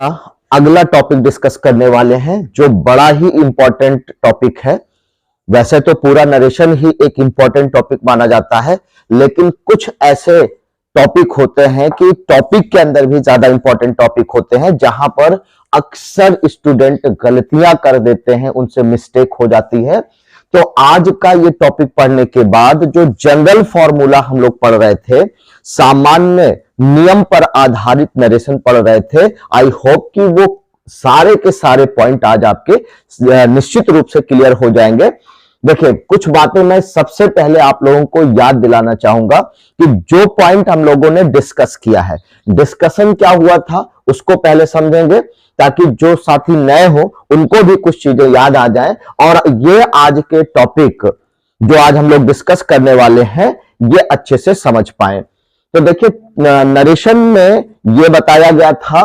अगला topic discuss करने वाले हैं जो बड़ा ही इंपॉर्टेंट टॉपिक है। वैसे तो पूरा नरेशन ही एक इंपॉर्टेंट टॉपिक माना जाता है, लेकिन कुछ ऐसे टॉपिक होते हैं कि टॉपिक के अंदर भी ज्यादा इंपॉर्टेंट टॉपिक होते हैं जहां पर अक्सर स्टूडेंट गलतियां कर देते हैं, उनसे मिस्टेक हो जाती है। तो आज का ये टॉपिक पढ़ने के बाद जो जनरल फॉर्मूला हम लोग पढ़ रहे थे, सामान्य नियम पर आधारित नरेशन पढ़ रहे थे, आई होप कि वो सारे के सारे पॉइंट आज आपके निश्चित रूप से क्लियर हो जाएंगे। देखिए, कुछ बातें मैं सबसे पहले आप लोगों को याद दिलाना चाहूंगा कि जो पॉइंट हम लोगों ने डिस्कस किया है, डिस्कशन क्या हुआ था उसको पहले समझेंगे ताकि जो साथी नए हो उनको भी कुछ चीजें याद आ जाएं और ये आज के टॉपिक जो आज हम लोग डिस्कस करने वाले हैं ये अच्छे से समझ पाए। तो देखिए, नरेशन में ये बताया गया था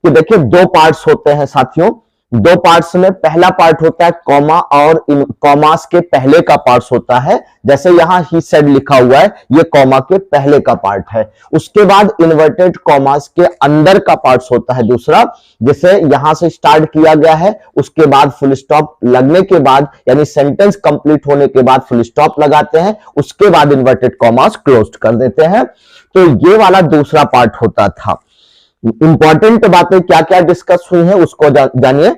कि देखिए दो पार्ट्स होते हैं साथियों। दो पार्ट्स में पहला पार्ट होता है कॉमा और इन कॉमास के पहले का पार्ट होता है। जैसे यहां ही सेड लिखा हुआ है, ये कॉमा के पहले का पार्ट है। उसके बाद इन्वर्टेड कॉमास के अंदर का पार्ट होता है दूसरा। जैसे यहां से स्टार्ट किया गया है, उसके बाद फुल स्टॉप लगने के बाद यानी सेंटेंस कंप्लीट होने के बाद फुल स्टॉप लगाते हैं, उसके बाद इन्वर्टेड कॉमास क्लोज कर देते हैं। तो ये वाला दूसरा पार्ट होता था। इंपॉर्टेंट बातें क्या क्या डिस्कस हुई हैं उसको जानिए।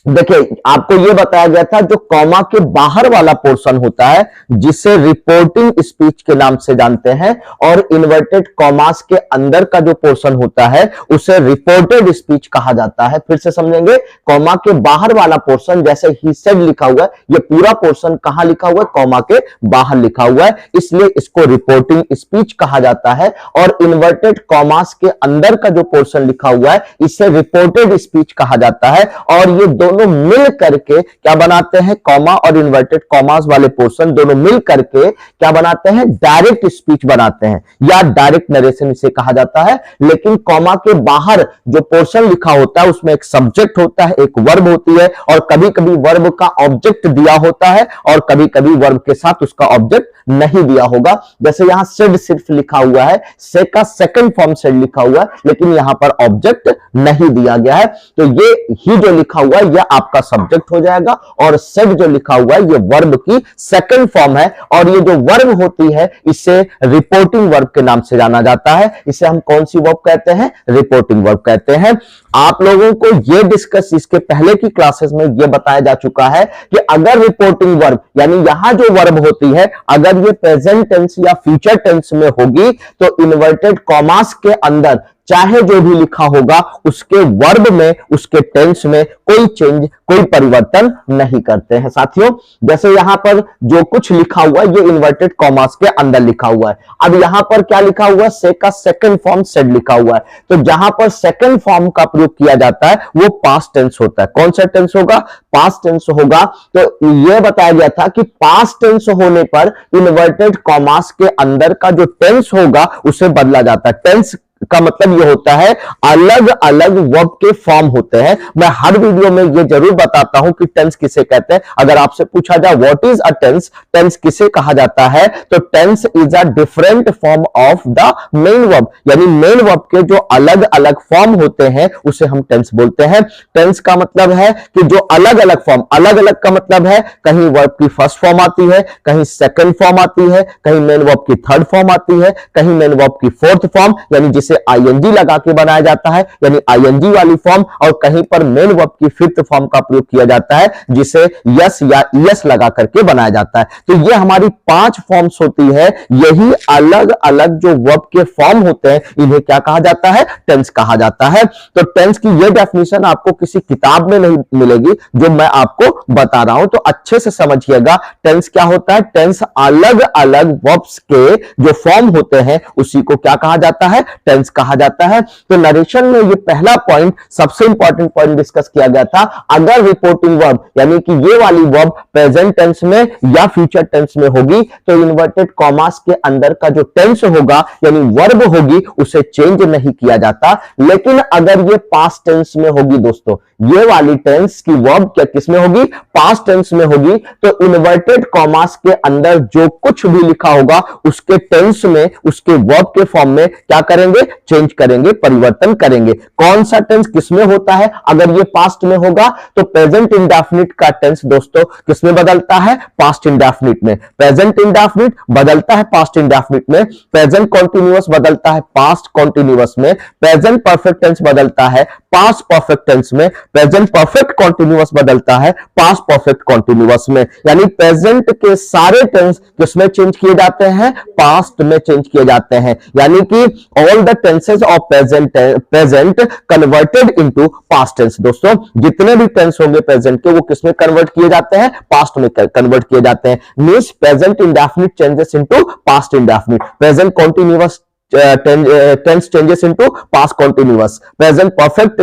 देखिए, आपको यह बताया गया था जो कॉमा के बाहर वाला पोर्शन होता है जिसे रिपोर्टिंग स्पीच के नाम से जानते हैं, और इन्वर्टेड कॉमास के अंदर का जो पोर्शन होता है उसे रिपोर्टेड स्पीच कहा जाता है। फिर से समझेंगे, कॉमा के बाहर वाला पोर्शन जैसे ही सेड लिखा हुआ है, यह पूरा पोर्शन कहां लिखा हुआ है? कॉमा के बाहर लिखा हुआ है, इसलिए इसको रिपोर्टिंग स्पीच कहा जाता है। और इन्वर्टेड कॉमास के अंदर का जो पोर्शन लिखा हुआ है इसे रिपोर्टेड स्पीच कहा जाता है। और ये दोनों मिल करके क्या बनाते हैं? कॉमा और इन्वर्टेड कॉमास वाले पोर्शन दोनों मिल करके क्या बनाते हैं? डायरेक्ट स्पीच बनाते हैं या डायरेक्ट नरेशन इसे कहा जाता है। लेकिन कॉमा के बाहर जो पोर्शन लिखा होता है उसमें एक सब्जेक्ट होता है, एक वर्ब होती है, और कभी कभी वर्ब का ऑब्जेक्ट दिया होता है और कभी कभी वर्ब के साथ उसका ऑब्जेक्ट नहीं दिया होगा। जैसे यहां सेड सिर्फ लिखा हुआ है, से का सेकंड फॉर्म सेड लिखा हुआ है, लेकिन यहां पर ऑब्जेक्ट नहीं दिया गया है। तो ये ही जो लिखा हुआ है यह आपका सब्जेक्ट हो जाएगा, और सेड जो लिखा हुआ है ये वर्ब की सेकंड फॉर्म है। और ये जो वर्ब होती है इसे रिपोर्टिंग वर्ब के नाम से जाना जाता है। इसे हम कौन सी वर्ब कहते हैं? रिपोर्टिंग वर्ब कहते हैं। आप लोगों को ये डिस्कस इसके पहले की क्लासेस में ये बताया जा चुका है कि अगर रिपोर्टिंग वर्ब यानी यहां जो वर्ब होती है अगर ये प्रेजेंट टेंस या फ्यूचर टेंस में होगी तो इन्वर्टेड कॉमास के अंदर चाहे जो भी लिखा होगा उसके वर्ब में, उसके टेंस में कोई चेंज, कोई परिवर्तन नहीं करते हैं साथियों। जैसे यहां पर जो कुछ लिखा हुआ है ये इन्वर्टेड कॉमास के अंदर लिखा हुआ है। अब यहां पर क्या लिखा हुआ है? से का सेकंड फॉर्म सेड लिखा हुआ है। तो जहां पर सेकंड फॉर्म का प्रयोग किया जाता है वो पास्ट टेंस होता है। कौन सा टेंस होगा? पास्ट टेंस होगा। तो यह बताया गया था कि पास्ट टेंस होने पर इन्वर्टेड कॉमास के अंदर का जो टेंस होगा उसे बदला जाता है। टेंस का मतलब यह होता है अलग अलग वर्ब के फॉर्म होते हैं। मैं हर वीडियो में यह जरूर बताता हूं कि टेंस किसे कहते हैं। अगर आपसे पूछा जाए what is a tense, tense किसे कहा जाता है, तो tense is a different form of the main verb, यानी मेन वर्ब के जो अलग अलग फॉर्म होते हैं उसे हम टेंस बोलते हैं। टेंस का मतलब है कि जो अलग अलग फॉर्म, अलग अलग का मतलब है कहीं वर्ब की फर्स्ट फॉर्म आती है, कहीं सेकंड फॉर्म आती है, कहीं मेन वर्ब की थर्ड फॉर्म आती है, कहीं मेन वर्ब की फोर्थ फॉर्म यानी जिसे आईएनजी लगा के बनाया जाता है यानी आईएनजी वाली फॉर्म, और कहीं पर मेन वर्ब की फिफ्थ फॉर्म का प्रयोग किया जाता है जिसे यस या ईएस लगा करके बनाया जाता है। तो ये हमारी 5 फॉर्म्स होती है। यही अलग अलग जो वर्ब के फॉर्म होते हैं इन्हें क्या कहा जाता है? टेंस कहा जाता है। तो टेंस की यह डेफिनेशन आपको किसी किताब में नहीं मिलेगी, जो मैं आपको बता रहा हूं, तो अच्छे से समझिएगा टेंस क्या होता है। टेंस अलग अलग वर्ब्स के जो फॉर्म होते हैं उसी को क्या कहा जाता है? टेंस कहा जाता है। तो नरेशन में ये पहला पॉइंट, सबसे इंपॉर्टेंट पॉइंट डिस्कस किया गया था। अगर रिपोर्टिंग वर्ब यानी कि ये वाली वर्ब प्रेजेंट टेंस में या फ्यूचर टेंस में होगी तो इन्वर्टेड कॉमास के अंदर का जो टेंस होगा यानी वर्ब होगी उसे चेंज नहीं किया जाता। लेकिन अगर ये पास्ट टेंस में होगी दोस्तों, ये वाली टेंस की वर्ब क्या किसमें होगी? पास्ट टेंस में होगी। तो इन्वर्टेड कॉमास के अंदर जो कुछ भी लिखा होगा उसके टेंस में, उसके वर्ब के फॉर्म में क्या करेंगे? चेंज करेंगे, परिवर्तन करेंगे। कौन सा टेंस किसमें होता है? अगर ये पास्ट में होगा तो प्रेजेंट इंडेफिनिट का टेंस दोस्तों किसमें बदलता है? पास्ट इंडेफिनिट में। प्रेजेंट इंडेफिनिट बदलता है पास्ट इंडेफिनिट में, प्रेजेंट कॉन्टिन्यूअस बदलता है पास्ट कॉन्टिन्यूअस में, प्रेजेंट परफेक्ट टेंस बदलता है पास्ट परफेक्ट टेंस में, प्रेजेंट परफेक्ट कॉन्टिन्यूअस बदलता है पास्ट परफेक्ट कॉन्टिन्यूअस में। यानी प्रेजेंट के सारे टेंस किसमें चेंज किए जाते हैं? पास्ट में चेंज किए जाते हैं। यानी कि all the tenses of present converted into past tense. दोस्तों जितने भी टेंस होंगे प्रेजेंट के वो किसमें कन्वर्ट किए जाते हैं? पास्ट में कन्वर्ट किए जाते हैं। Means present indefinite changes into past indefinite, present continuous tense changes into past continuous, present perfect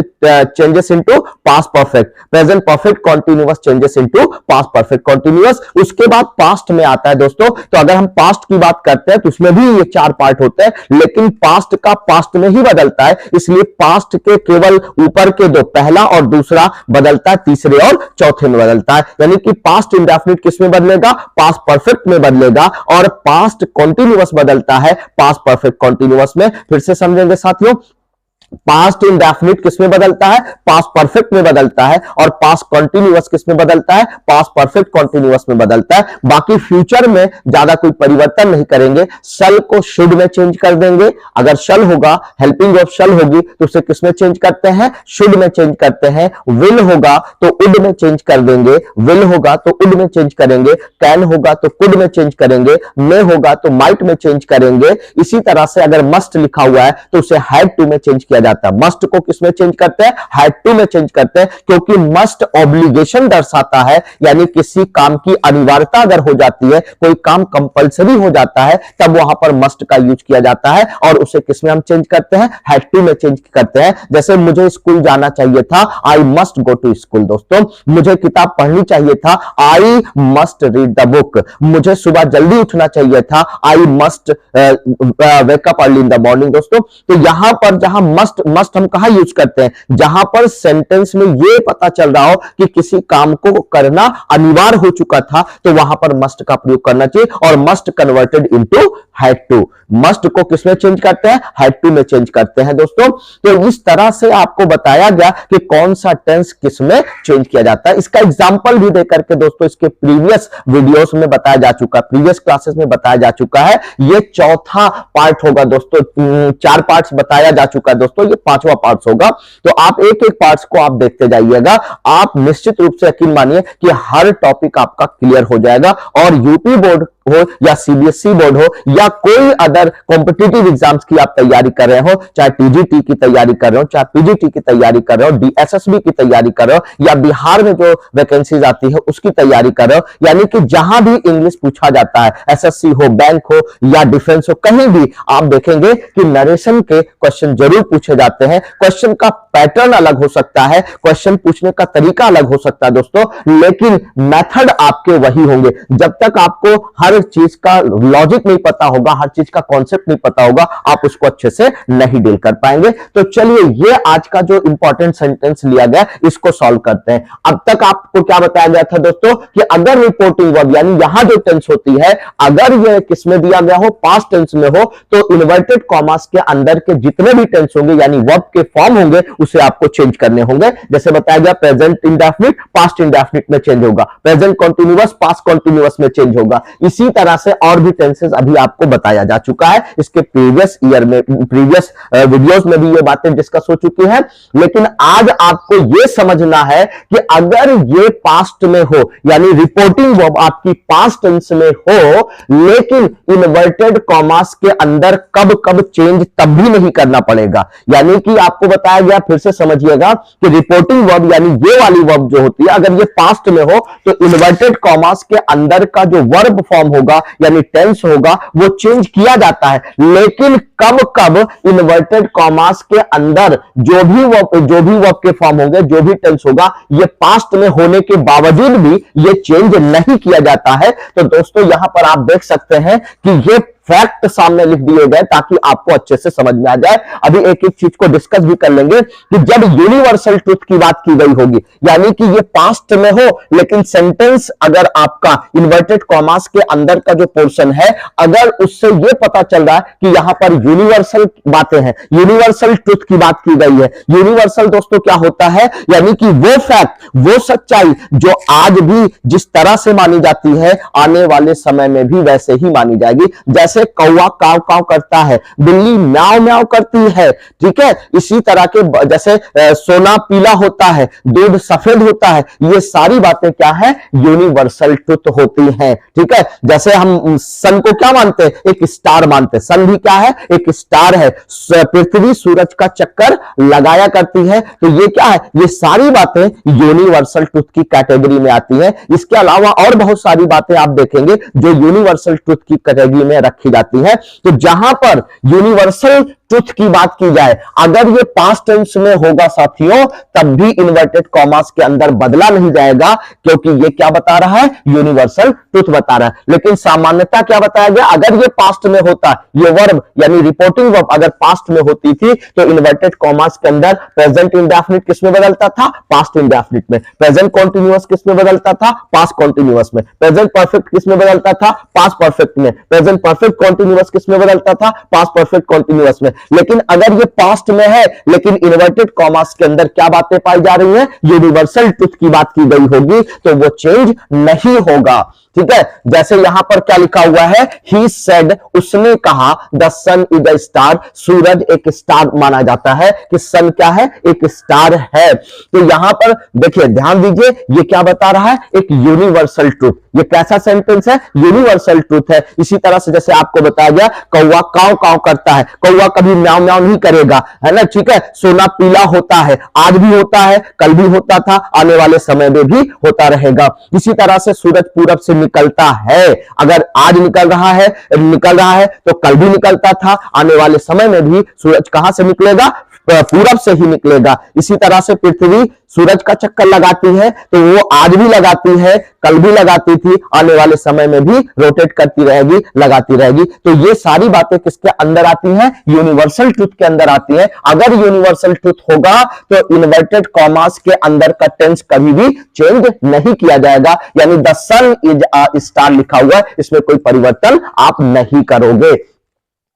changes into past perfect, present perfect continuous changes into past perfect continuous। उसके बाद past में आता है दोस्तों। तो अगर हम past की बात करते हैं तो उसमें भी ये 4 पार्ट होते हैं, लेकिन past का past में ही बदलता है, इसलिए past के केवल ऊपर के 2, पहला और दूसरा बदलता है, तीसरे और चौथे में बदलता है। यानी कि past indefinite किस में बदलेगा? past perfect में बदलेगा, और past continuous बदलता है past perfect continuous में। फिर से समझेंगे साथियों, पास्ट इंडेफिनिट किसमें बदलता है? पास्ट परफेक्ट में बदलता है, और पास्ट कॉन्टिन्यूअस किसमें बदलता है? पास्ट परफेक्ट कॉन्टिन्यूअस में बदलता है। बाकी फ्यूचर में ज्यादा कोई परिवर्तन नहीं करेंगे, शल को शुड में चेंज कर देंगे। अगर शल होगा, हेल्पिंग ऑफ शल होगी तो उसे किसमें चेंज करते हैं? शुड में चेंज करते हैं। विल होगा तो उड में चेंज कर देंगे, विल होगा तो उड में चेंज करेंगे, कैन होगा तो कुड में चेंज करेंगे, मे होगा तो माइट में चेंज करेंगे। इसी तरह से अगर मस्ट लिखा हुआ है तो उसे हैड टू में चेंज किया जाता है। मस्ट को किसमें चेंज करते हैं? हैड टू में चेंज करते हैं, क्योंकि मस्ट ऑब्लिगेशन दर्शाता है, यानी किसी काम की अनिवार्यता अगर हो जाती है, कोई काम कंपलसरी हो जाता है, तब वहां पर मस्ट का यूज किया जाता है, और उसे किसमें हम चेंज करते हैं? हैड टू में चेंज करते हैं। जैसे मुझे स्कूल जाना चाहिए था, I must go to school. दोस्तों मुझे किताब पढ़नी चाहिए था, I must read the book. मुझे सुबह जल्दी उठना चाहिए था, I must wake up early in the morning. दोस्तों तो यहां पर जहां मस्ट हम कहां यूज करते हैं? जहां पर सेंटेंस में यह पता चल रहा हो कि किसी काम को करना अनिवार्य हो चुका था, तो वहां पर मस्ट का प्रयोग करना चाहिए, और must converted into had to. Must को किसमें चेंज करते हैं? हैड टू में चेंज करते हैं। दोस्तों तो इस तरह से आपको बताया गया कि कौन सा टेंस किसमें चेंज किया जाता है। इसका एग्जांपल भी देकर के दोस्तों इसके प्रीवियस वीडियोस में बताया जा चुका है, प्रीवियस क्लासेस में बताया जा चुका है। ये चौथा पार्ट होगा दोस्तों, 4 पार्ट्स बताया जा चुका है दोस्तों, ये 5वां पार्ट होगा। तो आप एक एक पार्ट्स को आप देखते जाइएगा, आप निश्चित रूप से यकीन मानिए कि हर टॉपिक आपका क्लियर हो जाएगा। और यूपी बोर्ड हो या सीबीएसई बोर्ड हो या कोई अदर कॉम्पिटिटिव एग्जाम्स की आप तैयारी कर रहे हो, चाहे टीजीटी की तैयारी कर रहे हो, चाहे पीजीटी की तैयारी कर रहे हो, डीएसएसबी की तैयारी कर रहे हो, या बिहार में जो वैकेंसीज आती है उसकी तैयारी कर रहे हो, यानी कि जहां भी इंग्लिश पूछा जाता है, एसएससी हो, बैंक हो या डिफेंस हो, कहीं भी आप देखेंगे कि नरेशन के क्वेश्चन जरूर पूछे जाते हैं। क्वेश्चन का पैटर्न अलग हो सकता है, क्वेश्चन पूछने का तरीका अलग हो सकता है दोस्तों, लेकिन मेथड आपके वही होंगे। जब तक आपको हर चीज का लॉजिक नहीं पता होगा, हर चीज का कॉन्सेप्ट नहीं पता होगा, आप उसको अच्छे से नहीं डील कर पाएंगे। तो चलिए ये आज का जो इंपॉर्टेंट सेंटेंस लिया गया इसको सॉल्व करते हैं। अब तक आपको क्या बताया गया था दोस्तों कि अगर रिपोर्टिंग वर्ब यानी यहां जो टेंस होती है, अगर ये किसमें दिया गया हो? पास्ट टेंस में हो, तो इन्वर्टेड कॉमास के अंदर के जितने भी टेंस होंगे यानी वर्ब के फॉर्म होंगे उसे आपको चेंज करने होंगे। जैसे बताया गया प्रेजेंट इंडेफिनिट पास्ट इंडेफिनिट में चेंज होगा, प्रेजेंट कॉन्टिन्यूअस पास्ट कॉन्टिन्यूअस में चेंज होगा। इसी तरह से और भी टेंसेस अभी आपको बताया जा चुका है, इसके प्रीवियस ईयर में, प्रीवियस वीडियोस में भी ये बातें डिस्कस हो चुकी हैं। लेकिन आज आपको ये समझना है कि अगर ये पास्ट में हो यानी रिपोर्टिंग वर्ब आपकी पास्ट टेंस में हो, लेकिन इन्वर्टेड कॉमास के अंदर कब कब चेंज तब भी नहीं करना पड़ेगा। यानी कि आपको बताया गया, फिर से समझिएगा कि रिपोर्टिंग वर्ब यानी ये वाली वर्ब जो होती है, अगर ये पास्ट में हो तो इन्वर्टेड कॉमास के अंदर का जो वर्ब फॉर्म होगा यानी टेंस होगा वो चेंज किया जाता है। लेकिन कब कब इन्वर्टेड कॉमास के अंदर जो भी वर्ब के फॉर्म होंगे, जो भी टेंस होगा, ये पास्ट में होने के बावजूद भी ये चेंज नहीं किया जाता है। तो दोस्तों यहां पर आप देख सकते हैं कि ये फैक्ट सामने लिख दिए गए ताकि आपको अच्छे से समझ में आ जाए। अभी एक एक चीज को डिस्कस भी कर लेंगे कि जब यूनिवर्सल ट्रुथ की बात की गई होगी, यानी कि ये पास्ट में हो लेकिन सेंटेंस अगर आपका इन्वर्टेड कॉमास के अंदर का जो पोर्शन है, अगर उससे ये पता चल रहा है कि यहां पर यूनिवर्सल बातें हैं, यूनिवर्सल ट्रुथ की बात की गई है। यूनिवर्सल दोस्तों क्या होता है, यानी कि वो फैक्ट, वो सच्चाई जो आज भी जिस तरह से मानी जाती है आने वाले समय में भी वैसे ही मानी जाएगी। जैसे कौवा काव काव करता है, बिल्ली म्याऊं म्याऊं करती है, ठीक है, इसी तरह के जैसे सोना पीला होता है, दूध सफेद होता है, ये सारी बातें क्या है, यूनिवर्सल ट्रुथ होती हैं। ठीक है, जैसे हम सन को क्या मानते हैं, एक स्टार मानते हैं। सन भी क्या है, एक स्टार है। पृथ्वी सूरज का चक्कर लगाया करती है, तो ये क्या है, ये सारी बातें यूनिवर्सल ट्रुथ की कैटेगरी में आती है। इसके अलावा और बहुत सारी बातें आप देखेंगे जो यूनिवर्सल ट्रुथ की कैटेगरी में रखी जाती है। तो जहां पर यूनिवर्सल ट्रुथ की बात की जाए, अगर ये पास्ट टेंस में होगा साथियों, तब भी इन्वर्टेड कॉमास के अंदर बदला नहीं जाएगा, क्योंकि ये क्या बता रहा है, यूनिवर्सल ट्रुथ बता रहा है। लेकिन सामान्यता क्या बताया गया, अगर ये पास्ट में होता, ये वर्ब यानी रिपोर्टिंग वर्ब अगर पास्ट में होती थी, तो इन्वर्टेड कॉमास के अंदर प्रेजेंट इंडेफिनिट किस में बदलता था, पास्ट इंडेफिनिट में। प्रेजेंट कॉन्टिन्यूअस किस में बदलता था, पास्ट कॉन्टिन्यूअस में। प्रेजेंट परफेक्ट किस में बदलता था, पास्ट परफेक्ट में। प्रेजेंट परफेक्ट कॉन्टिन्यूअस किस में बदलता था, पास्ट परफेक्ट कॉन्टिन्यूअस में। लेकिन अगर ये पास्ट में है लेकिन इन्वर्टेड कॉमास के अंदर क्या बातें पाई जा रही हैं, यूनिवर्सल ट्रुथ की बात की गई होगी, तो वो चेंज नहीं होगा। ठीक है, जैसे यहां पर क्या लिखा हुआ है, ही सेड, उसने कहा, the sun is a star, सूरज एक स्टार माना जाता है कि सन क्या है, एक स्टार है। तो यहां पर देखिए, ध्यान दीजिए, ये क्या बता रहा है, एक यूनिवर्सल ट्रुथ। ये कैसा सेंटेंस है, यूनिवर्सल ट्रुथ है। इसी तरह से जैसे आपको बताया गया, कौवा काव काव करता है, कौवा कभी म्याऊं म्याऊं नहीं करेगा, है ना, ठीक है। सोना पीला होता है, आज भी होता है, कल भी होता था, आने वाले समय में भी होता रहेगा। इसी तरह से सूरज पूरब से निकलता है, अगर आज निकल रहा है तो कल भी निकलता था, आने वाले समय में भी सूरज कहां से निकलेगा, पूरब से ही निकलेगा। इसी तरह से पृथ्वी सूरज का चक्कर लगाती है, तो वो आज भी लगाती है, कल भी लगाती थी, आने वाले समय में भी रोटेट करती रहेगी, लगाती रहेगी। तो ये सारी बातें किसके अंदर आती हैं, यूनिवर्सल ट्रुथ के अंदर आती हैं। अगर यूनिवर्सल ट्रुथ होगा तो इन्वर्टेड कॉमास के अंदर का टेंस कभी भी चेंज नहीं किया जाएगा, यानी the sun is a star लिखा हुआ है, इसमें कोई परिवर्तन आप नहीं करोगे।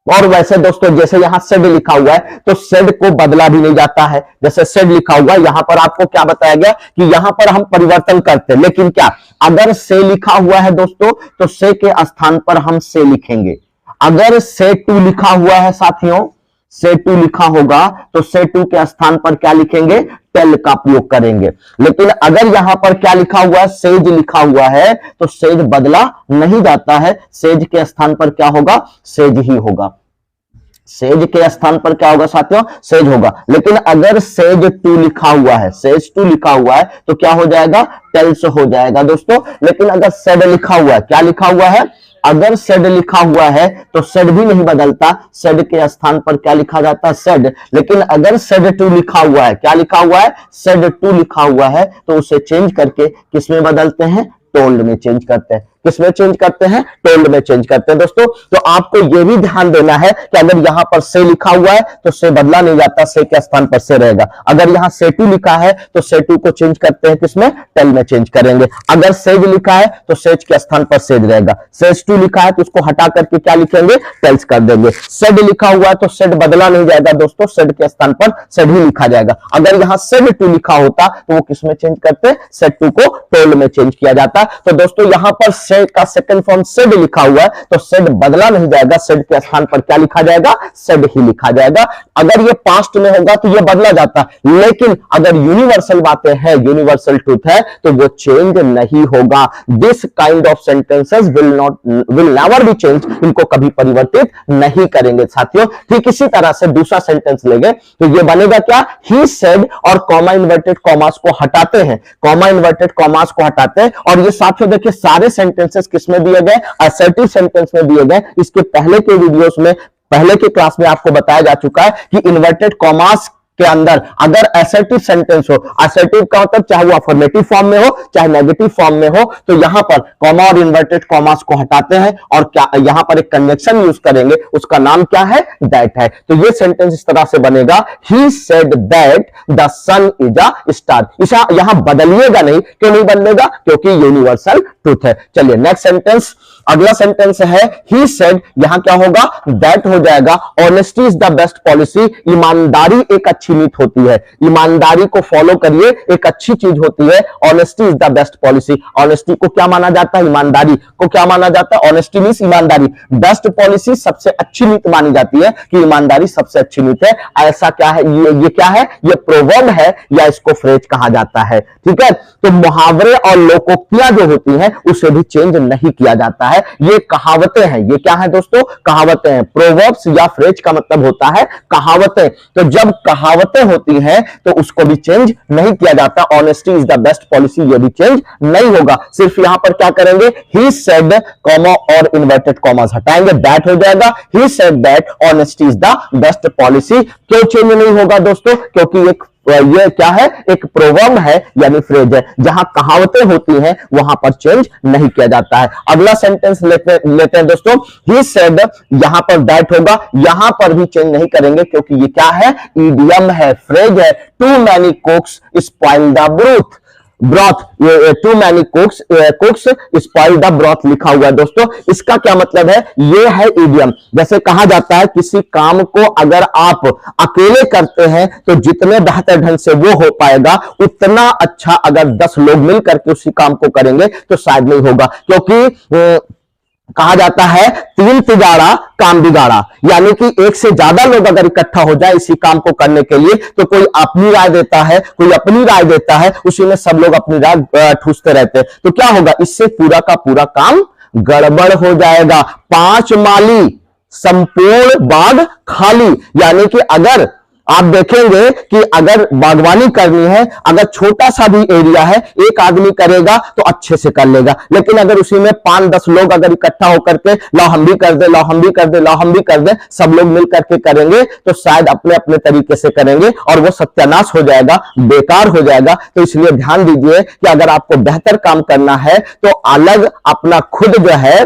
और वैसे दोस्तों, जैसे यहां सेड लिखा हुआ है, तो सेड को बदला भी नहीं जाता है। जैसे सेड लिखा हुआ है, यहां पर आपको क्या बताया गया कि यहां पर हम परिवर्तन करते हैं, लेकिन क्या, अगर से लिखा हुआ है दोस्तों, तो से के स्थान पर हम से लिखेंगे। अगर से टू लिखा हुआ है साथियों, से टू लिखा होगा, तो से टू के स्थान पर क्या लिखेंगे, टेल का प्रयोग करेंगे। लेकिन अगर यहां पर क्या लिखा हुआ है, सेज लिखा हुआ है, तो सेज बदला नहीं जाता है। सेज के स्थान पर क्या होगा, सेज ही होगा। सेज के स्थान पर क्या होगा साथियों, सेज होगा। लेकिन अगर सेज टू लिखा हुआ है, सेज टू लिखा हुआ है, तो क्या हो जाएगा, टेल्स हो जाएगा दोस्तों। लेकिन अगर सेड लिखा हुआ है, क्या लिखा हुआ है, अगर सेड लिखा हुआ है तो सेड भी नहीं बदलता, सेड के स्थान पर क्या लिखा जाता है, सेड। लेकिन अगर सेड टू लिखा हुआ है, क्या लिखा हुआ है, सेड टू लिखा हुआ है, तो उसे चेंज करके किसमें बदलते हैं, टोल्ड में चेंज करते हैं। किसमें चेंज करते हैं, टोल्ड में चेंज करते हैं दोस्तों। तो आपको यह भी ध्यान देना है कि अगर यहां पर से लिखा हुआ है तो से बदला नहीं जाता, से के स्थान पर से रहेगा। अगर यहां से टू लिखा है तो से टू को चेंज करते हैं, किसमें, टेल में चेंज करेंगे। अगर सेज लिखा है तो सेज के स्थान पर सेज रहेगा। सेज टू लिखा है तो उसको हटा करके क्या लिखेंगे, टेल्स कर देंगे। सेड लिखा हुआ है तो सेड बदला नहीं जाएगा दोस्तों, सेड के स्थान पर सेड ही लिखा जाएगा। अगर यहां सेड टू लिखा होता तो वो किसमें चेंज करते हैं, सेड टू को टोल्ड में चेंज किया जाता। तो दोस्तों यहां पर सेड का सेकंड फॉर्म सेड लिखा हुआ है, तो सेड बदला नहीं जाएगा, सेड के स्थान पर क्या लिखा जाएगा, सेड ही लिखा जाएगा। अगर ये पास्ट में होगा तो ये बदला जाता, लेकिन अगर यूनिवर्सल बातें हैं, यूनिवर्सल ट्रुथ है, तो वो चेंज नहीं होगा। This kind of sentences will never be change, इनको कभी परिवर्तित नहीं करेंगे साथियों। ठीक इसी तरह से दूसरा सेंटेंस लेंगे तो ये बनेगा क्या, ही सेड, और कॉमा इन्वर्टेड कॉमास को हटाते हैं, कॉमा इन्वर्टेड कॉमास को हटाते हैं। और ये साथियों देखिए सारे सेंटेंसेस किसमें दिए गए, असर्टिव सेंटेंस में दिए गए। इसके पहले के वीडियोस में, पहले के क्लास में आपको बताया जा चुका है कि इन्वर्टेड कॉमास के अंदर अगर असर्टिव सेंटेंस हो, असर्टिव का मतलब चाहे वो अफर्मेटिव फॉर्म में हो चाहे नेगेटिव फॉर्म में हो, तो यहां पर कॉमा और इन्वर्टेड कॉमास को हटाते हैं और क्या यहां पर एक कंजंक्शन यूज करेंगे, उसका नाम क्या है, दैट है। तो ये सेंटेंस इस तरह से बनेगा, he said that the sun is a star. इसे यहां बदलिएगा नहीं, क्यों नहीं बदलेगा, क्योंकि यूनिवर्सल ट्रूथ है। चलिए नेक्स्ट सेंटेंस, अगला सेंटेंस है ही सेड, यहां क्या होगा, दैट हो जाएगा। Honesty is the best policy, ईमानदारी एक अच्छी नीति होती है, ईमानदारी को फॉलो करिए, एक अच्छी चीज होती है। Honesty is the best policy, honesty को क्या माना जाता है, ईमानदारी को क्या माना जाता है, ऑनेस्टी मींस ईमानदारी। बेस्ट पॉलिसी सबसे अच्छी नीति मानी जाती है कि ईमानदारी सबसे अच्छी नीति है। ऐसा क्या है, ये क्या है, ये प्रोवर्ब है या इसको फ्रेज कहा जाता है। ठीक है, तो मुहावरे और लोकोक्तियां जो होती हैं उसे भी चेंज नहीं किया जाता है, ये कहावतें हैं। ये क्या है दोस्तों, कहावतें हैं। प्रोवर्ब्स या फ्रेज का मतलब होता है कहावतें। तो जब कहावतें होती हैं तो उसको भी चेंज नहीं किया जाता। Honesty is the best policy, ये भी चेंज नहीं होगा। सिर्फ यहां पर क्या करेंगे, ही सेड कॉमा और इन्वर्टेड कॉमास हटाएंगे, दैट हो जाएगा, ही said that honesty is the best policy. क्यों चेंज नहीं होगा दोस्तों, क्योंकि ये क्या है, एक प्रोवर्ब है यानी फ्रेज है। जहां कहावतें होती हैं वहां पर चेंज नहीं किया जाता है। अगला सेंटेंस लेते हैं दोस्तों, ही सेड, यहां पर दैट होगा, यहां पर भी चेंज नहीं करेंगे क्योंकि ये क्या है, इडियम है, फ्रेज है। Too many cooks spoil the broth, ये too many cooks spoil the broth लिखा हुआ है दोस्तों। इसका क्या मतलब है, ये है इडियम। जैसे कहा जाता है किसी काम को अगर आप अकेले करते हैं तो जितने बेहतर ढंग से वो हो पाएगा, उतना अच्छा अगर 10 लोग मिलकर के उसी काम को करेंगे तो शायद नहीं होगा। क्योंकि कहा जाता है 3 तिगाड़ा काम बिगाड़ा, यानी कि एक से ज्यादा लोग अगर इकट्ठा हो जाए इसी काम को करने के लिए तो कोई अपनी राय देता है, कोई अपनी राय देता है, उसी में सब लोग अपनी राय ठूसते रहते हैं, तो क्या होगा, इससे पूरा का पूरा काम गड़बड़ हो जाएगा। 5 माली संपूर्ण बाग खाली, यानी कि अगर आप देखेंगे कि अगर बागवानी करनी है, अगर छोटा सा भी एरिया है, एक आदमी करेगा तो अच्छे से कर लेगा, लेकिन अगर उसी में 5-10 लोग अगर इकट्ठा होकर के लाओ हम भी कर दे, लाओ हम भी कर दे, लाओ हम भी कर दे, सब लोग मिल करके करेंगे तो शायद अपने अपने तरीके से करेंगे और वो सत्यानाश हो जाएगा, बेकार हो जाएगा। तो इसलिए ध्यान दीजिए कि अगर आपको बेहतर काम करना है तो अलग अपना खुद जो है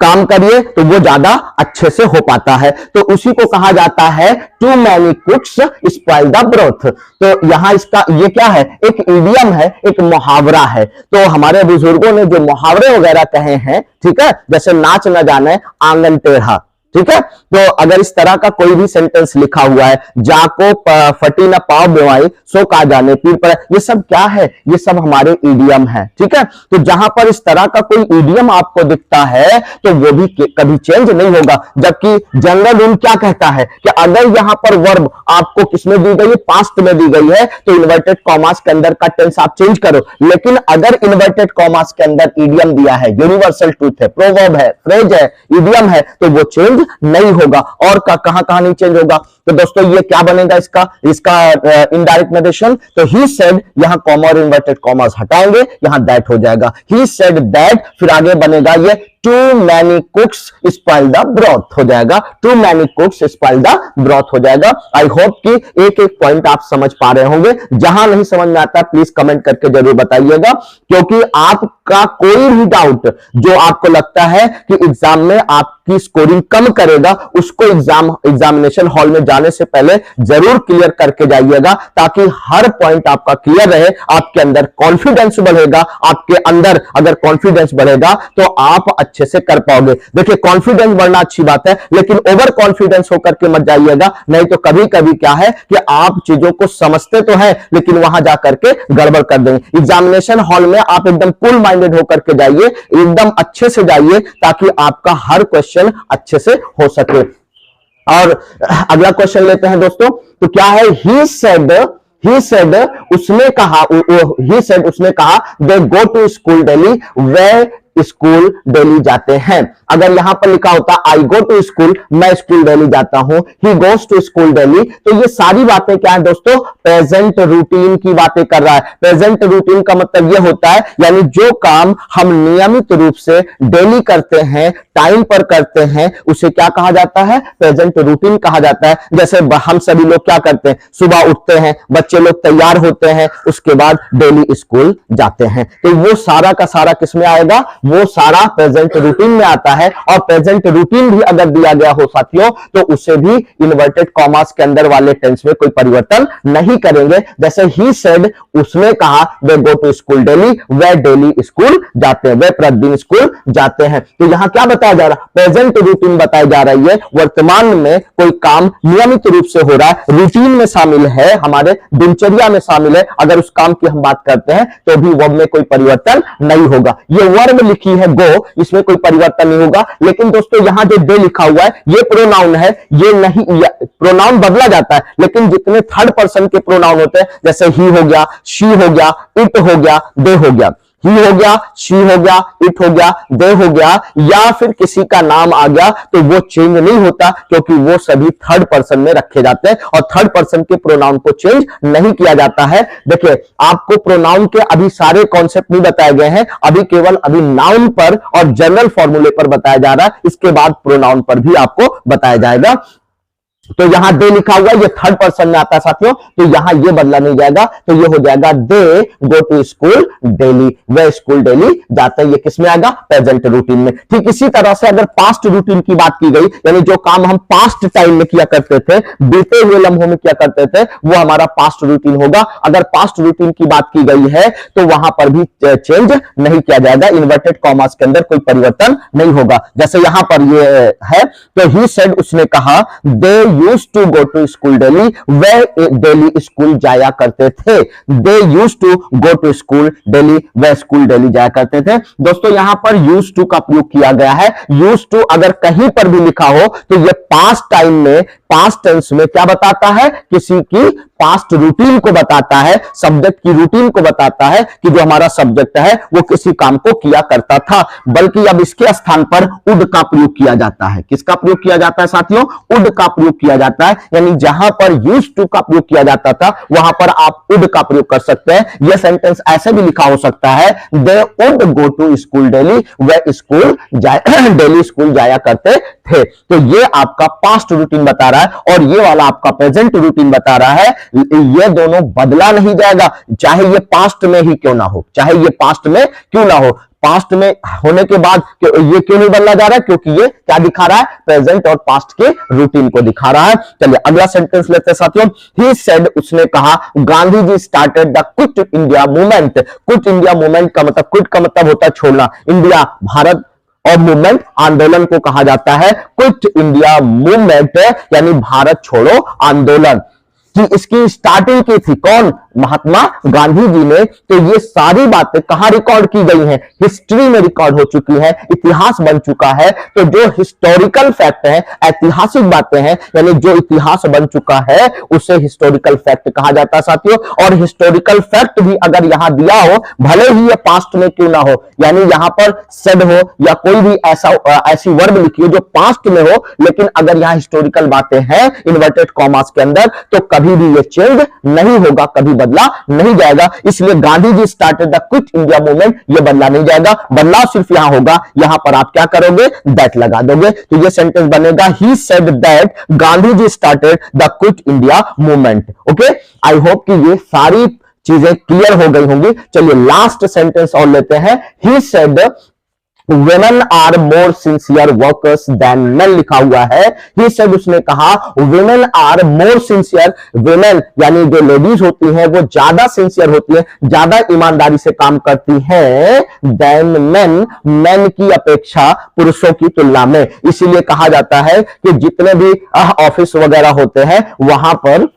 काम करिए तो वो ज्यादा अच्छे से हो पाता है। तो उसी को कहा जाता है too many cooks spoil the broth. तो यहां इसका ये क्या है, एक इडियम है, एक मुहावरा है। तो हमारे बुजुर्गों ने जो मुहावरे वगैरह कहे हैं, ठीक है, जैसे नाच न जाने आंगन टेढ़ा, ठीक है, तो अगर इस तरह का कोई भी सेंटेंस लिखा हुआ है, जाको फटी न पाव बेवाई सो का जाने पीर पर, ये सब क्या है, ये सब हमारे इडियम है। ठीक है, तो जहां पर इस तरह का कोई इडियम आपको दिखता है तो वो भी कभी चेंज नहीं होगा। जबकि जनरल रूल क्या कहता है कि अगर यहां पर वर्ब आपको किसमें दी गई है, पास्ट में दी गई है, तो इन्वर्टेड कॉमास के अंदर का टेंस आप चेंज करो। लेकिन अगर इन्वर्टेड कॉमास के अंदर इडियम दिया है, यूनिवर्सल ट्रूथ है, प्रोवर्ब है, फ्रेज है, इडियम है, तो वो चेंज नहीं होगा। और कहां कहां नहीं चेंज होगा, तो दोस्तों ये क्या बनेगा, इसका इनडायरेक्ट नरेशन। तो ही सेड, यहां कॉमा और इन्वर्टेड कॉमास हटाएंगे, यहां दैट हो जाएगा, ही सेड दैट, फिर आगे बनेगा ये too many cooks spoil the broth हो जाएगा, too many cooks spoil the broth हो जाएगा। आई होप कि एक एक पॉइंट आप समझ पा रहे होंगे। जहां नहीं समझ में आता प्लीज कमेंट करके जरूर बताइएगा, क्योंकि आपका कोई भी डाउट जो आपको लगता है कि एग्जाम में आपकी स्कोरिंग कम करेगा, उसको एग्जामिनेशन हॉल में जाने से पहले जरूर क्लियर करके जाइएगा, ताकि हर पॉइंट आपका क्लियर रहे, आपके अंदर कॉन्फिडेंस बढ़ेगा। आपके अंदर अगर कॉन्फिडेंस बढ़ेगा तो आप अच्छे से कर पाओगे। देखिए कॉन्फिडेंस बढ़ना अच्छी बात है, लेकिन ओवर कॉन्फिडेंस होकर के मत जाइएगा, नहीं तो कभी कभी क्या है कि आप चीजों को समझते तो हैं लेकिन वहां जाकर के गड़बड़ कर देंगे। एग्जामिनेशन हॉल में आप एकदम कूल माइंडेड होकर के जाइए, एकदम अच्छे से जाइए, ताकि आपका हर क्वेश्चन अच्छे से हो सके। और अगला क्वेश्चन लेते हैं दोस्तों, तो क्या है, ही सेड उसने कहा they go to school daily वे स्कूल डेली जाते हैं। अगर यहां पर लिखा होता आई गो टू स्कूल, मैं स्कूल डेली जाता हूं, he goes to school daily, तो ये सारी बातें क्या है दोस्तों, प्रेजेंट रूटीन की बातें कर रहा है। प्रेजेंट रूटीन का मतलब यह होता है यानी जो काम हम नियमित रूप से डेली करते हैं, टाइम पर करते हैं, उसे क्या कहा जाता है, प्रेजेंट रूटीन कहा जाता है। जैसे हम सभी लोग क्या करते हैं, सुबह उठते हैं, बच्चे लोग तैयार होते हैं, उसके बाद डेली स्कूल जाते हैं, तो वो सारा का सारा किसमें आएगा, वो सारा प्रेजेंट रूटीन में आता है। और प्रेजेंट रूटीन भी अगर दिया गया हो साथियों, तो उसे भी इन्वर्टेड कॉमास के अंदर वाले टेंस में कोई परिवर्तन नहीं करेंगे। जैसे ही सेड, उसने कहा वे गो टू स्कूल डेली, वे डेली स्कूल जाते हैं, वे प्रतिदिन स्कूल जाते हैं। तो यहां क्या बताया जा रहा, प्रेजेंट रूटीन बताई जा रही है, वर्तमान में कोई काम नियमित रूप से हो रहा है, रूटीन में शामिल है, हमारे दिनचर्या में शामिल है। अगर उस काम की हम बात करते हैं तो भी वर्ब में कोई परिवर्तन नहीं होगा। ये वर्ब लिखी है गो, इसमें कोई परिवर्तन नहीं होगा। लेकिन दोस्तों यहां जो डे लिखा हुआ है ये प्रोनाउन है, ये नहीं, प्रोनाउन बदला जाता है, लेकिन जितने थर्ड पर्सन के प्रोनाउन होते हैं, जैसे ही हो गया, शी हो गया, इट हो गया, दे हो गया, ही हो गया, शी हो गया, इट हो गया, दे हो गया, या फिर किसी का नाम आ गया, तो वो चेंज नहीं होता, क्योंकि वो सभी थर्ड पर्सन में रखे जाते हैं और थर्ड पर्सन के प्रोनाउन को चेंज नहीं किया जाता है। देखिए आपको प्रोनाउन के अभी सारे कॉन्सेप्ट नहीं बताए गए हैं, अभी केवल अभी नाउन पर और जनरल फॉर्मूले पर बताया जा रहा है, इसके बाद प्रोनाउन पर भी आपको बताया जाएगा। तो यहां दे लिखा हुआ है, ये थर्ड पर्सन में आता है साथियों, तो यहां ये बदला नहीं जाएगा, तो ये हो जाएगा they go to school daily, वे स्कूल डेली जाते हैं। ये किसमें आएगा, प्रेजेंट रूटीन में। ठीक इसी तरह से अगर पास्ट रूटीन की बात की गई, यानी जो काम हम पास्ट टाइम में किया करते थे, बीते हुए लम्हों में किया करते थे, वो हमारा पास्ट रूटीन होगा। अगर पास्ट रूटीन की बात की गई है तो वहां पर भी चेंज नहीं किया जाएगा, इन्वर्टेड कॉमास के अंदर कोई परिवर्तन नहीं होगा। जैसे यहां पर ये है, तो ही सेड, उसने कहा, they used to go to school daily, वे डेली स्कूल जाया करते थे। They used to go to school daily, वे स्कूल डेली जाया करते थे। दोस्तों यहां पर यूज्ड टू का प्रयोग किया गया है। यूज्ड टू अगर कहीं पर भी लिखा हो तो ये पास्ट टाइम में, पास्ट टेंस में क्या बताता है, किसी की पास्ट रूटीन को बताता है, सब्जेक्ट की रूटीन को बताता है कि जो हमारा सब्जेक्ट है वो किसी काम को किया करता था। बल्कि अब इसके स्थान पर उड का प्रयोग किया जाता है। किसका प्रयोग किया जाता है साथियों, उड का प्रयोग किया जाता है। यानी जहां पर यूज्ड टू का प्रयोग किया जाता था वहां पर आप उड का प्रयोग कर सकते हैं। यह सेंटेंस ऐसे भी लिखा हो सकता है, they would go to school daily, वे स्कूल डेली स्कूल जाया करते थे। तो ये आपका पास्ट रूटीन बता रहा है और ये वाला आपका प्रेजेंट रूटीन बता रहा है। ये दोनों बदला नहीं जाएगा, चाहे ये पास्ट में ही क्यों ना हो, चाहे ये पास्ट में क्यों ना हो। पास्ट में होने के बाद ये क्यों नहीं बदला जा रहा है, क्योंकि ये क्या दिखा रहा है, प्रेजेंट और पास्ट के रूटीन को दिखा रहा है। चलिए अगला सेंटेंस लेते हैं साथियों। ही सेड, उसने कहा, Gandhi ji started the quit India movement. Quit India movement का मतलब, क्विट का मतलब होता है छोड़ना, इंडिया भारत, और मूवमेंट आंदोलन को कहा जाता है क्विट इंडिया मूवमेंट, यानी भारत छोड़ो आंदोलन कि इसकी स्टार्टिंग की थी कौन, महात्मा गांधी जी ने। तो ये सारी बातें कहां रिकॉर्ड की गई हैं, हिस्ट्री में रिकॉर्ड हो चुकी है, इतिहास बन चुका है। तो जो हिस्टोरिकल फैक्ट है, ऐतिहासिक बातें हैं, यानी जो इतिहास बन चुका है उसे हिस्टोरिकल फैक्ट कहा जाता है साथियों। और हिस्टोरिकल फैक्ट भी अगर यहां दिया हो, भले ही ये पास्ट में क्यों ना हो, यानी यहां पर सेड हो या कोई भी ऐसी वर्ब लिखी हो जो पास्ट में हो, लेकिन अगर यहां हिस्टोरिकल बातें हैं इन्वर्टेड कॉमास के अंदर, तो कभी भी ये चेंज नहीं होगा, कभी बदला नहीं जाएगा। इसलिए Gandhi ji started the quit India movement, ये बदला नहीं जाएगा। बदलाव सिर्फ यहां होगा, यहां पर आप क्या करोगे, दैट लगा दोगे, तो ये सेंटेंस बनेगा, he said that Gandhi ji started the quit India movement. Okay, I hope कि ये सारी चीजें क्लियर हो गई होंगी। चलिए लास्ट सेंटेंस और लेते हैं। He said women are more sincere workers than men लिखा हुआ है। ही सेड, उसने कहा, women are more sincere, women यानी जो लेडीज होती हैं वो ज्यादा सिंसियर होती हैं, ज्यादा ईमानदारी से काम करती हैं than men, men की अपेक्षा पुरुषों की तुलना में। इसीलिए कहा जाता है कि जितने भी ऑफिस वगैरह होते हैं वहां पर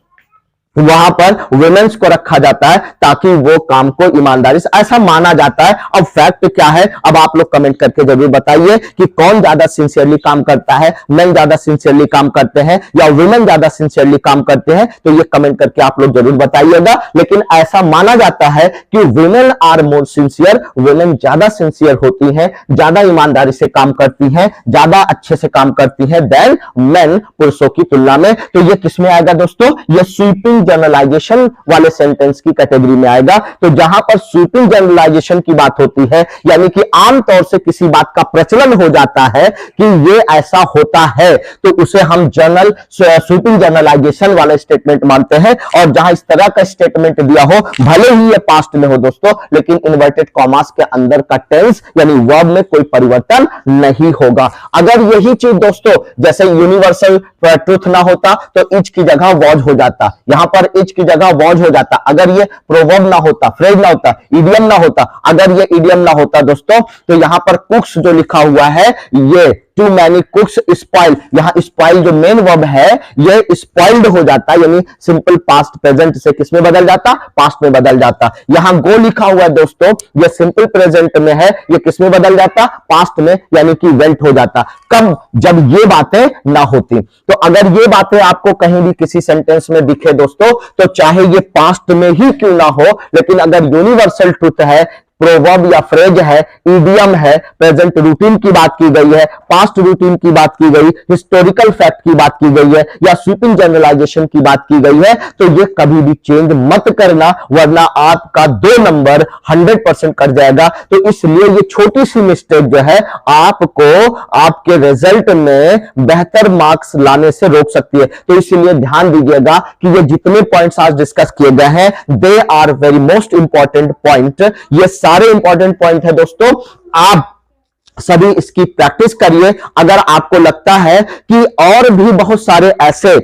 वहां पर वुमेन्स को रखा जाता है ताकि वो काम को ईमानदारी से, ऐसा माना जाता है। अब फैक्ट क्या है, अब आप लोग कमेंट करके जरूर बताइए कि कौन ज्यादा सिंसियरली काम करता है, मेन ज्यादा सिंसियरली काम करते हैं या वुमेन ज्यादा सिंसियरली काम करते हैं, तो ये कमेंट करके आप लोग जरूर बताइएगा। लेकिन ऐसा माना जाता है कि women are more sincere, women ज्यादा सिंसियर होती हैं, ज्यादा ईमानदारी से काम करती हैं, ज्यादा अच्छे से काम करती हैं देन मेन, पुरुषों की तुलना में। तो ये किसमें आएगा दोस्तों, ये स्वीपिंग जनरलाइजेशन वाले सेंटेंस की कैटेगरी में आएगा। तो जहां पर स्वीपिंग जनरलाइजेशन की बात होती है, यानी कि आमतौर से किसी बात का प्रचलन हो जाता है कि ये ऐसा होता है, तो उसे हम जनरल स्वीपिंग जनरलाइजेशन वाले स्टेटमेंट मानते हैं। और जहां इस तरह का स्टेटमेंट दिया हो, भले ही ये पास्ट में हो दोस्तों, लेकिन इन्वर्टेड कॉमास के अंदर का टेंस यानी वर्ब में कोई परिवर्तन नहीं होगा। अगर यही चीज दोस्तों जैसे यूनिवर्सल ट्रुथ ना होता तो इज की जगह वॉज हो जाता, यहां पर इज की जगह वॉज हो जाता। अगर ये प्रोवर्ब ना होता, फ्रेज ना होता, इडियम ना होता, अगर ये इडियम ना होता दोस्तों, तो यहां पर कुक्स जो लिखा हुआ है, ये टू मैनी कुक्स स्पॉइल, यहां स्पॉइल जो मेन वर्ब है ये स्पॉइल्ड हो जाता, यानी सिंपल पास्ट प्रेजेंट से किसमें बदल जाता, पास्ट में बदल जाता। यहां गो लिखा हुआ है दोस्तों, ये सिंपल प्रेजेंट में है, ये किसमें बदल जाता, पास्ट में, यानी कि वेंट हो जाता। कब, जब ये बातें ना होती। तो अगर ये बातें आपको कहीं भी किसी सेंटेंस में दिखे दोस्तों, तो चाहे ये पास्ट में ही क्यों ना हो, लेकिन अगर यूनिवर्सल ट्रुथ है, प्रोवर्ब या फ्रेज है, इडियम है, प्रेजेंट रूटीन की बात की गई है, पास्ट रूटीन की बात की गई, हिस्टोरिकल फैक्ट की बात की गई है, या स्वीपिंग जनरलाइजेशन की बात की गई है, तो ये कभी भी चेंज मत करना, वरना आपका 2 नंबर 100% कट जाएगा। तो इसलिए ये छोटी सी मिस्टेक जो है आपको आपके रिजल्ट में बेहतर मार्क्स लाने से रोक सकती है। तो इसलिए ध्यान दीजिएगा कि ये जितने पॉइंट्स आज डिस्कस किए गए हैं, they are very most important point, ये सारे इंपॉर्टेंट पॉइंट है दोस्तों। आप सभी इसकी प्रैक्टिस करिए। अगर आपको लगता है कि और भी बहुत सारे ऐसे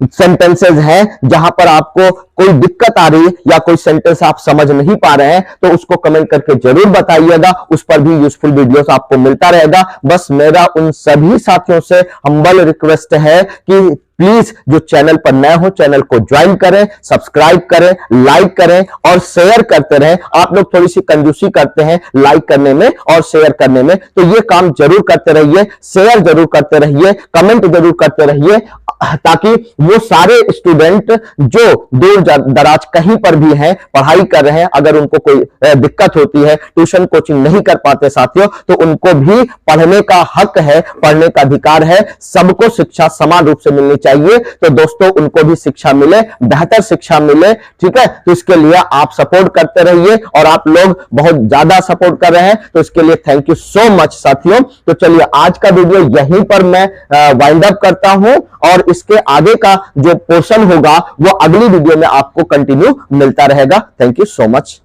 सेंटेंसेस हैं जहां पर आपको कोई दिक्कत आ रही है या कोई सेंटेंस आप समझ नहीं पा रहे हैं, तो उसको कमेंट करके जरूर बताइएगा, उस पर भी यूजफुल वीडियोस आपको मिलता रहेगा। बस मेरा उन सभी साथियों से हम्बल रिक्वेस्ट है कि प्लीज जो चैनल पर नए हो चैनल को ज्वाइन करें, सब्सक्राइब करें, लाइक करें और शेयर करते रहें। आप लोग थोड़ी सी कंजूसी करते हैं लाइक करने में और शेयर करने में, तो ये काम जरूर करते रहिए, शेयर जरूर करते रहिए, कमेंट जरूर करते रहिए, ताकि वो सारे स्टूडेंट जो दूर दराज कहीं पर भी हैं, पढ़ाई कर रहे हैं, अगर उनको कोई दिक्कत होती है, ट्यूशन कोचिंग नहीं कर पाते साथियों, तो उनको भी पढ़ने का हक है, पढ़ने का अधिकार है। सबको शिक्षा समान रूप से मिलनी चाहिए। तो दोस्तों उनको भी शिक्षा मिले, बेहतर शिक्षा मिले, ठीक है। तो इसके लिए आप सपोर्ट करते रहिए और आप लोग बहुत ज्यादा सपोर्ट कर रहे हैं, तो इसके लिए थैंक यू सो मच साथियों। तो चलिए आज का वीडियो यहीं पर मैं वाइंड अप करता हूं और इसके आगे का जो पोर्शन होगा वो अगली वीडियो में आपको कंटिन्यू मिलता रहेगा। Thank you so much.